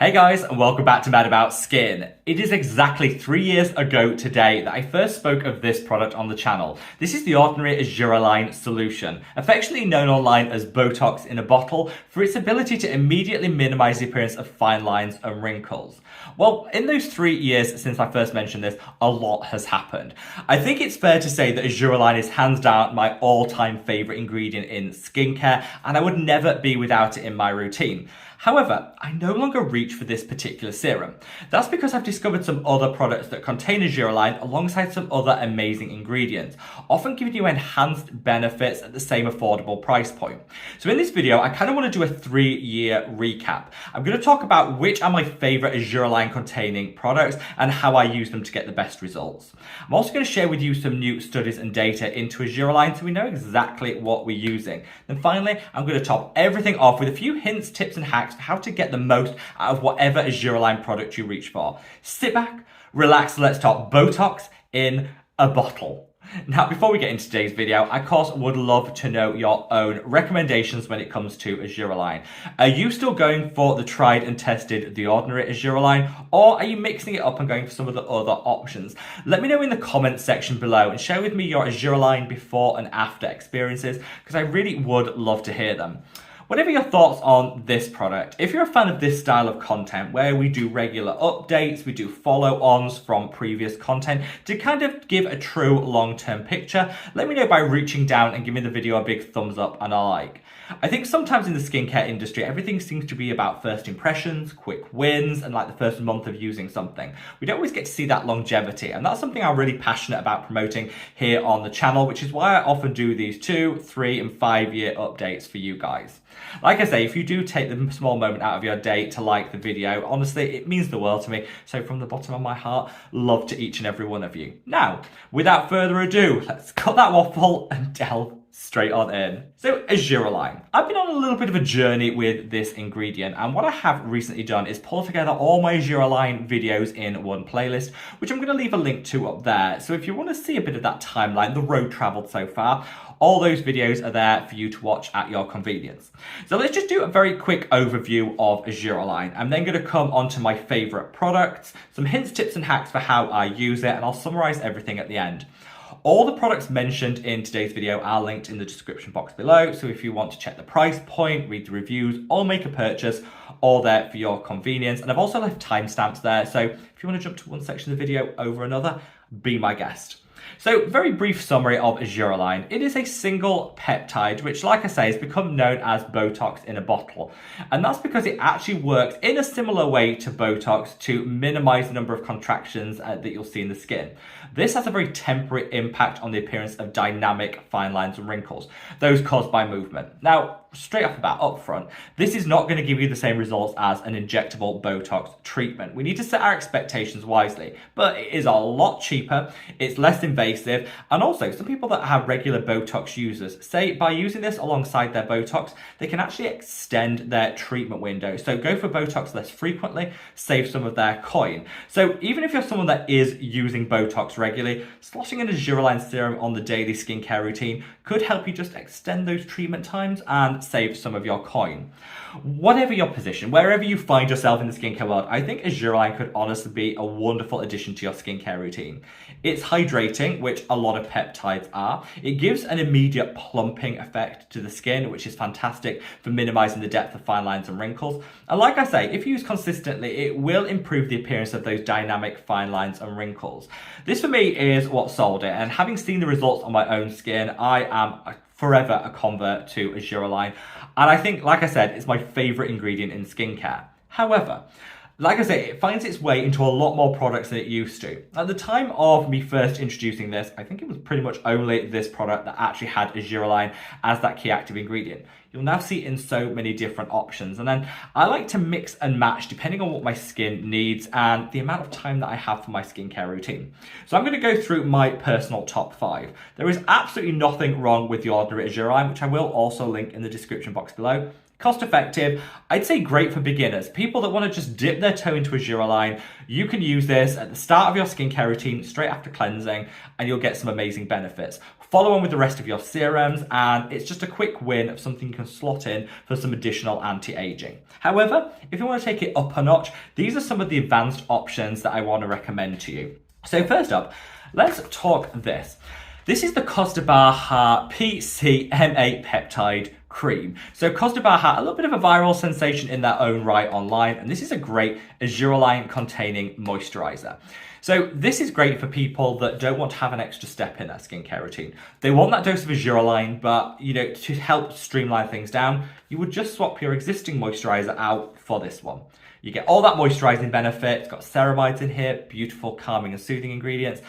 Hey guys, and welcome back to Mad About Skin. It is exactly 3 years ago today that I first spoke of this product on the channel. This is the Ordinary Argireline Solution, affectionately known online as Botox in a bottle, for its ability to immediately minimize the appearance of fine lines and wrinkles. Well, in those 3 years since I first mentioned this, a lot has happened. I think it's fair to say that Argireline is hands down my all-time favorite ingredient in skincare, and I would never be without it in my routine. However, I no longer reach for this particular serum. That's because I've discovered some other products that contain Argireline alongside some other amazing ingredients, often giving you enhanced benefits at the same affordable price point. So in this video, I kind of want to do a 3-year recap. I'm going to talk about which are my favorite Argireline containing products and how I use them to get the best results. I'm also going to share with you some new studies and data into Argireline so we know exactly what we're using. Then finally, I'm going to top everything off with a few hints, tips and hacks for how to get the most out of whatever Argireline product you reach for. Sit back, relax, let's talk Botox in a bottle. Now, before we get into today's video, I of course would love to know your own recommendations when it comes to Argireline. Are you still going for the tried and tested, the Ordinary Argireline, or are you mixing it up and going for some of the other options? Let me know in the comments section below and share with me your Argireline before and after experiences, because I really would love to hear them. Whatever your thoughts on this product, if you're a fan of this style of content where we do regular updates, we do follow-ons from previous content to kind of give a true long-term picture, let me know by reaching down and giving the video a big thumbs up and a like. I think sometimes in the skincare industry, everything seems to be about first impressions, quick wins, and like the first month of using something. We don't always get to see that longevity, and that's something I'm really passionate about promoting here on the channel, which is why I often do these 2, 3, and 5-year updates for you guys. Like I say, if you do take the small moment out of your day to like the video, honestly, it means the world to me. So from the bottom of my heart, love to each and every one of you. Now, without further ado, let's cut that waffle and delve straight on in. So Argireline. I've been on a little bit of a journey with this ingredient, and what I have recently done is pull together all my Argireline videos in one playlist, which I'm going to leave a link to up there. So if you want to see a bit of that timeline, the road traveled so far, all those videos are there for you to watch at your convenience. So let's just do a very quick overview of Argireline. I'm then going to come on to my favorite products, some hints, tips and hacks for how I use it, and I'll summarize everything at the end. All the products mentioned in today's video are linked in the description box below, so if you want to check the price point, read the reviews, or make a purchase, all there for your convenience. And I've also left timestamps there, so if you want to jump to one section of the video over another, be my guest. So, very brief summary of Argireline. It is a single peptide, which, like I say, has become known as Botox in a bottle. And that's because it actually works in a similar way to Botox to minimize the number of contractions that you'll see in the skin. This has a very temporary impact on the appearance of dynamic fine lines and wrinkles, those caused by movement. Now, straight off the bat, up front, this is not going to give you the same results as an injectable Botox treatment. We need to set our expectations wisely, but it is a lot cheaper, it's less invasive, and also some people that have regular Botox users say by using this alongside their Botox, they can actually extend their treatment window. So go for Botox less frequently, save some of their coin. So even if you're someone that is using Botox regularly, sloshing in a Argireline serum on the daily skincare routine could help you just extend those treatment times and save some of your coin. Whatever your position, wherever you find yourself in the skincare world, I think Argireline could honestly be a wonderful addition to your skincare routine. It's hydrating, which a lot of peptides are. It gives an immediate plumping effect to the skin, which is fantastic for minimizing the depth of fine lines and wrinkles. And like I say, if used consistently, it will improve the appearance of those dynamic fine lines and wrinkles. This for me is what sold it, and having seen the results on my own skin, I am forever a convert to Argireline. And I think, like I said, it's my favorite ingredient in skincare. However, like I say, it finds its way into a lot more products than it used to. At the time of me first introducing this, I think it was pretty much only this product that actually had Argireline as that key active ingredient. You'll now see it in so many different options. And then I like to mix and match depending on what my skin needs and the amount of time that I have for my skincare routine. So I'm going to go through my personal top 5. There is absolutely nothing wrong with the Ordinary Argireline, which I will also link in the description box below. Cost effective, I'd say great for beginners. People that want to just dip their toe into Argireline, you can use this at the start of your skincare routine, straight after cleansing, and you'll get some amazing benefits. Follow on with the rest of your serums, and it's just a quick win of something you can slot in for some additional anti-aging. However, if you want to take it up a notch, these are some of the advanced options that I want to recommend to you. So first up, let's talk this. This is the Costa Baja PCMA Peptide Cream. So Costa Baja, a little bit of a viral sensation in their own right online, and this is a great Argireline containing moisturizer. So this is great for people that don't want to have an extra step in their skincare routine. They want that dose of Argireline, but to help streamline things down, you would just swap your existing moisturizer out for this one. You get all that moisturizing benefit. It's got ceramides in here, beautiful calming and soothing ingredients,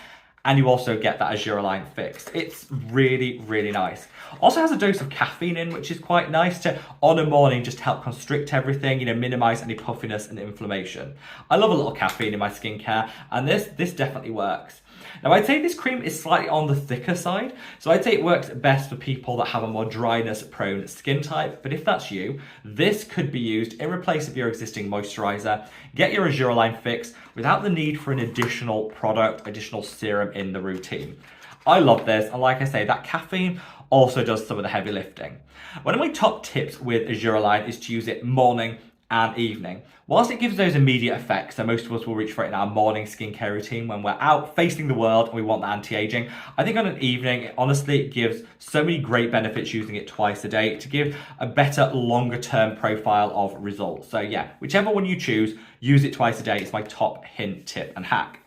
and you also get that Argireline fix. It's really, really nice. Also has a dose of caffeine in, which is quite nice to, on a morning, just help constrict everything, minimize any puffiness and inflammation. I love a little caffeine in my skincare, and this definitely works. Now, I'd say this cream is slightly on the thicker side, so I'd say it works best for people that have a more dryness-prone skin type, but if that's you, this could be used in replace of your existing moisturizer. Get your Argireline fix without the need for an additional product, additional serum in the routine. I love this, and like I say, that caffeine also does some of the heavy lifting. One of my top tips with Argireline is to use it morning and evening. Whilst it gives those immediate effects, so most of us will reach for it in our morning skincare routine when we're out facing the world and we want the anti-aging, I think on an evening, honestly, it gives so many great benefits using it twice a day to give a better, longer term profile of results. So yeah, whichever one you choose, use it twice a day. It's my top hint, tip, and hack.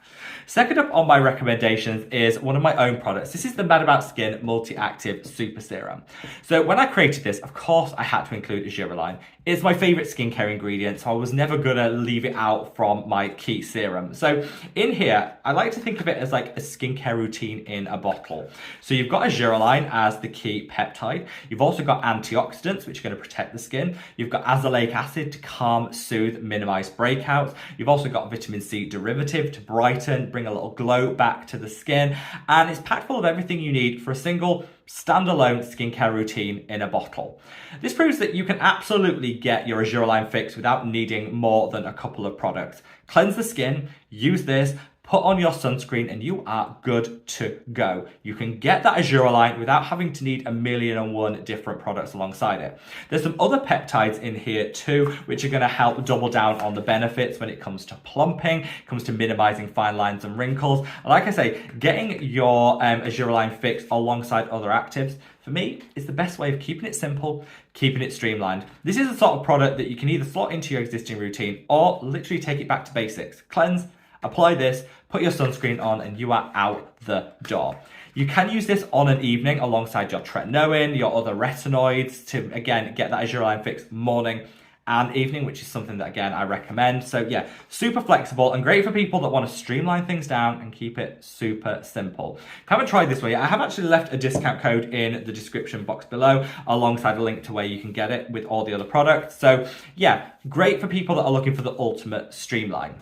Second up on my recommendations is one of my own products. This is the Mad About Skin Multi-Active Super Serum. So when I created this, of course I had to include Argireline. It's my favorite skincare ingredient, so I was never gonna leave it out from my key serum. So in here, I like to think of it as like a skincare routine in a bottle. So you've got Argireline as the key peptide. You've also got antioxidants, which are gonna protect the skin. You've got azelaic acid to calm, soothe, minimize breakouts. You've also got vitamin C derivative to brighten, bring a little glow back to the skin. And it's packed full of everything you need for a single standalone skincare routine in a bottle. This proves that you can absolutely get your Argireline fix without needing more than a couple of products. Cleanse the skin, use this, put on your sunscreen, and you are good to go. You can get that Argireline without having to need 1,000,001 different products alongside it. There's some other peptides in here too, which are going to help double down on the benefits when it comes to plumping, comes to minimizing fine lines and wrinkles. And like I say, getting your Argireline fix alongside other actives, for me, is the best way of keeping it simple, keeping it streamlined. This is the sort of product that you can either slot into your existing routine or literally take it back to basics. Cleanse, apply this, put your sunscreen on, and you are out the door. You can use this on an evening alongside your tretinoin, your other retinoids to, again, get that Argireline fix morning and evening, which is something that, again, I recommend. So yeah, super flexible and great for people that want to streamline things down and keep it super simple. If you haven't tried this one yet, I have actually left a discount code in the description box below alongside a link to where you can get it with all the other products. So yeah, great for people that are looking for the ultimate streamline.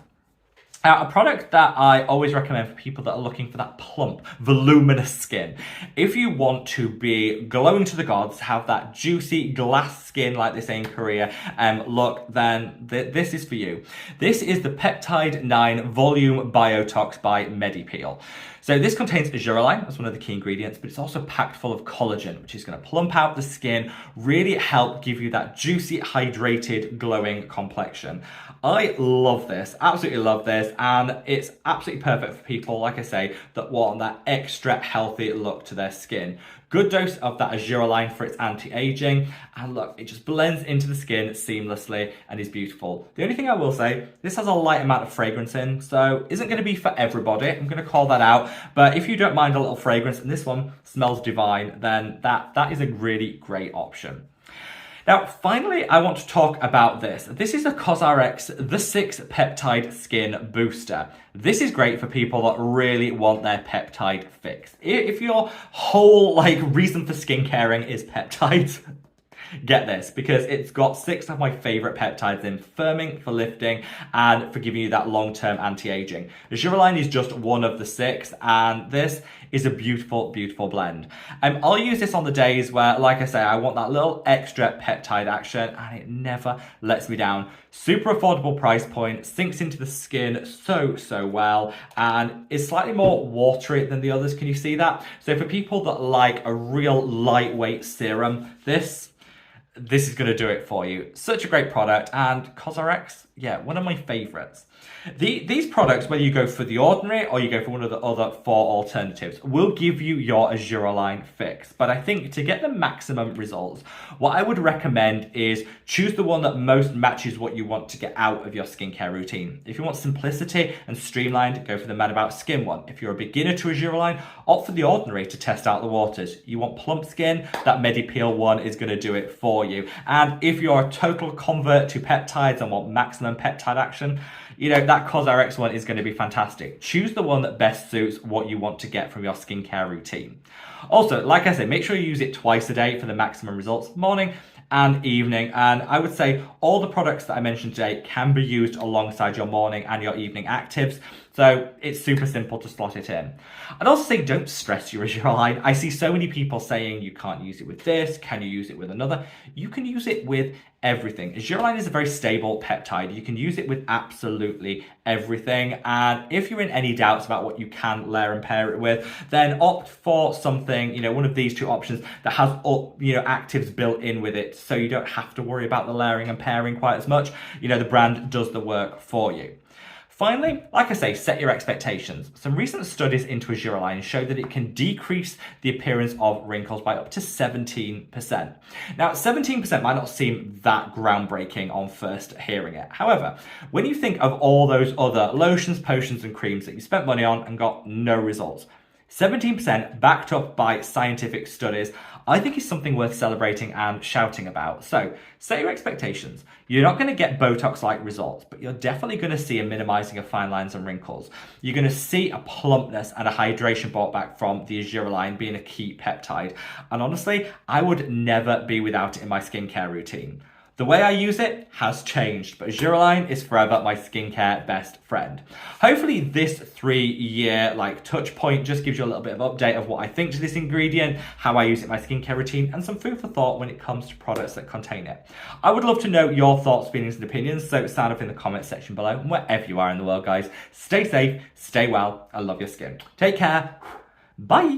A product that I always recommend for people that are looking for that plump, voluminous skin. If you want to be glowing to the gods, have that juicy glass skin like they say in Korea look, then this is for you. This is the Peptide 9 Volume Biotox by Medipeel. So this contains Argireline as one of the key ingredients, but it's also packed full of collagen, which is going to plump out the skin, really help give you that juicy, hydrated, glowing complexion. I love this, absolutely love this, and it's absolutely perfect for people, like I say, that want that extra healthy look to their skin. Good dose of that Argireline for its anti-aging, and look, it just blends into the skin seamlessly and is beautiful. The only thing I will say, this has a light amount of fragrance in, so isn't going to be for everybody. I'm going to call that out, but if you don't mind a little fragrance and this one smells divine, then that is a really great option. Now, finally, I want to talk about this. This is a COSRX, the 6 Peptide Skin Booster. This is great for people that really want their peptide fixed. If your whole reason for skin caring is peptides, get this, because it's got 6 of my favorite peptides in: firming, for lifting, and for giving you that long-term anti-aging. Argireline is just one of the 6, and this is a beautiful, beautiful blend. I'll use this on the days where, like I say, I want that little extra peptide action, and it never lets me down. Super affordable price point, sinks into the skin so well, and is slightly more watery than the others. Can you see that? So for people that like a real lightweight serum, this is going to do it for you. Such a great product, and CosRx, yeah, one of my favorites. These products, whether you go for the Ordinary or you go for one of the other 4 alternatives, will give you your Argireline fix. But I think to get the maximum results, what I would recommend is choose the one that most matches what you want to get out of your skincare routine. If you want simplicity and streamlined, go for the Mad About Skin one. If you're a beginner to Argireline, opt for the Ordinary to test out the waters. You want plump skin, that MediPeel one is going to do it for you. And if you're a total convert to peptides and want maximum peptide action, you know, that CosRx one is going to be fantastic. Choose the one that best suits what you want to get from your skincare routine. Also, like I said, make sure you use it twice a day for the maximum results, morning and evening. And I would say all the products that I mentioned today can be used alongside your morning and your evening actives. So it's super simple to slot it in. I'd also say don't stress your Argireline. I see so many people saying you can't use it with this, can you use it with another? You can use it with everything. Argireline is a very stable peptide. You can use it with absolutely everything. And if you're in any doubts about what you can layer and pair it with, then opt for something, you know, one of these 2 options that has, you know, actives built in with it, so you don't have to worry about the layering and pairing quite as much. You know, the brand does the work for you. Finally, like I say, set your expectations. Some recent studies into Argireline show that it can decrease the appearance of wrinkles by up to 17%. Now, 17% might not seem that groundbreaking on first hearing it. However, when you think of all those other lotions, potions, and creams that you spent money on and got no results, 17% backed up by scientific studies, I think is something worth celebrating and shouting about. So set your expectations. You're not going to get Botox-like results, but you're definitely going to see a minimizing of fine lines and wrinkles. You're going to see a plumpness and a hydration brought back from the Argireline being a key peptide. And honestly, I would never be without it in my skincare routine. The way I use it has changed, but Argireline is forever my skincare best friend. Hopefully this 3-year touch point just gives you a little bit of update of what I think to this ingredient, how I use it in my skincare routine, and some food for thought when it comes to products that contain it. I would love to know your thoughts, feelings, and opinions, so sound off in the comment section below. And wherever you are in the world, guys, stay safe, stay well, and love your skin. Take care. Bye.